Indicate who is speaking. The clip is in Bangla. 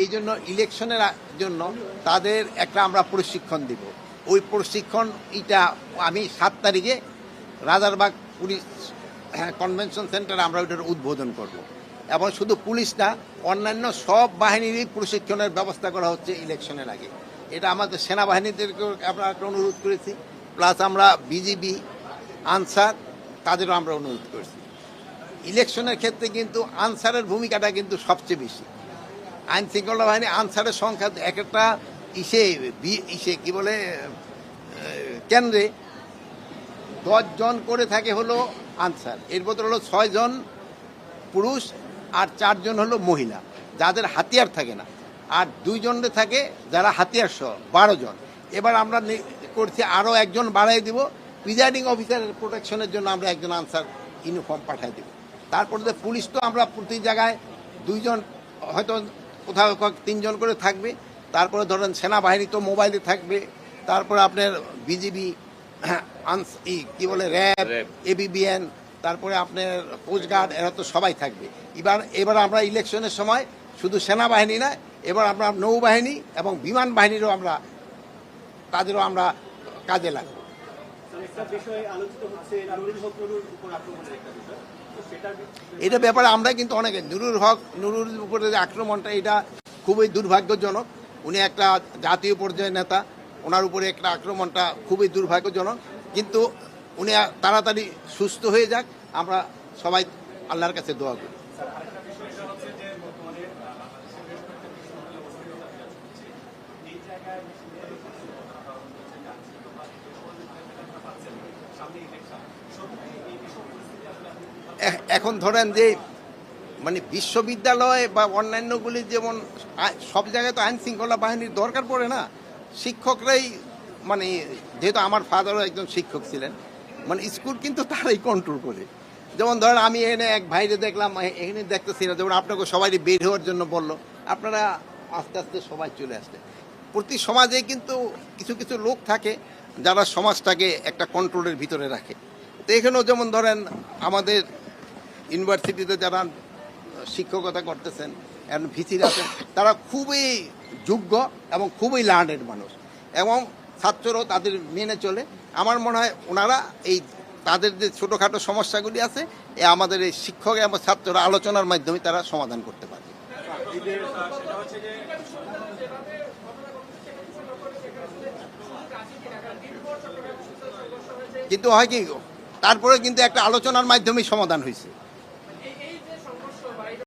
Speaker 1: এই জন্য ইলেকশনের জন্য তাদের একটা আমরা প্রশিক্ষণ দিব। ওই প্রশিক্ষণ আমি 7 তারিখে রাজারবাগ পুলিশ কনভেনশন সেন্টারে আমরা ওইটার উদ্বোধন করব। এবং শুধু পুলিশ না, অন্যান্য সব বাহিনীরই প্রশিক্ষণের ব্যবস্থা করা হচ্ছে ইলেকশনের আগে। এটা আমাদের সেনাবাহিনীদেরকেও আমরা একটা অনুরোধ করেছি, প্লাস আমরা বিজিবি, আনসার তাদেরও আমরা অনুরোধ করেছি। ইলেকশনের ক্ষেত্রে কিন্তু আনসারের ভূমিকাটা কিন্তু সবচেয়ে বেশি। আইন শৃঙ্খলা বাহিনী আনসারের সংখ্যা একটা কি বলে কেন্দ্রে 10 জন করে থাকে হলো আনসার, এর বদলে হলো 6 জন পুরুষ আর 4 জন হলো মহিলা যাদের হাতিয়ার থাকে না, আর 2 জনে থাকে যারা হাতিয়ার সহ 12 জন। এবার আমরা করছি আরও 1 জন বাড়াই দিব, প্রিজাইডিং অফিসারের প্রোটেকশনের জন্য আমরা 1 জন আনসার ইউনিফর্ম পাঠিয়ে দেব। তারপরে পুলিশ তো আমরা প্রতি জায়গায় 2 জন, হয়তো কোথাও 3 জন করে থাকবে। তারপরে ধরেন সেনাবাহিনী তো মোবাইলে থাকবে, তারপরে আপনার বিজিবি, কি বলে র্যাব, এবিবিএন, তারপরে আপনার কোস্টগার্ড, এরা তো সবাই থাকবে। এবার আমরা ইলেকশনের সময় শুধু সেনাবাহিনী না, এবার আমরা নৌবাহিনী এবং বিমান বাহিনীরও তাদেরও আমরা কাজে লাগবো। এটা ব্যাপারে আমরা কিন্তু অনেকে নুরুর উপরে যে আক্রমণটা, এটা খুবই দুর্ভাগ্যজনক। উনি একটা জাতীয় পর্যায়ের নেতা, ওনার উপরে একটা আক্রমণটা খুবই দুর্ভাগ্যজনক। কিন্তু উনি তাড়াতাড়ি সুস্থ হয়ে যাক, আমরা সবাই আল্লাহর কাছে দোয়া করি। এখন ধরেন যে বিশ্ববিদ্যালয় বা অন্যান্যগুলি যেমন সব জায়গায় তো আইন শৃঙ্খলা বাহিনীর দরকার পড়ে না, শিক্ষকরাই যেহেতু আমার ফাদারও একজন শিক্ষক ছিলেন, স্কুল কিন্তু তারাই কন্ট্রোল করে। যেমন ধরেন আমি এখানে এক ভাইরে দেখলাম, এখানে দেখতেছি না, যেমন আপনাকে সবাই বের হওয়ার জন্য বললো, আপনারা আস্তে আস্তে সবাই চলে আসলে। প্রতি সমাজে কিন্তু কিছু কিছু লোক থাকে যারা সমাজটাকে একটা কন্ট্রোলের ভিতরে রাখে। তো এখানেও যেমন ধরেন আমাদের ইউনিভার্সিটিতে যারা শিক্ষকতা করতেছেন, এখন ভিসিরা আছেন, তারা খুবই যোগ্য এবং খুবই লার্নেড মানুষ, এবং ছাত্ররাও তাদের মেনে চলে। আমার মনে হয় ওনারা তাদের যে ছোটোখাটো সমস্যাগুলি আছে, আমাদের এই শিক্ষক এবং ছাত্ররা আলোচনার মাধ্যমে তারা সমাধান করতে পারে। কিন্তু হয় কি, তারপরে কিন্তু একটা আলোচনার মাধ্যমেই সমাধান হয়েছে।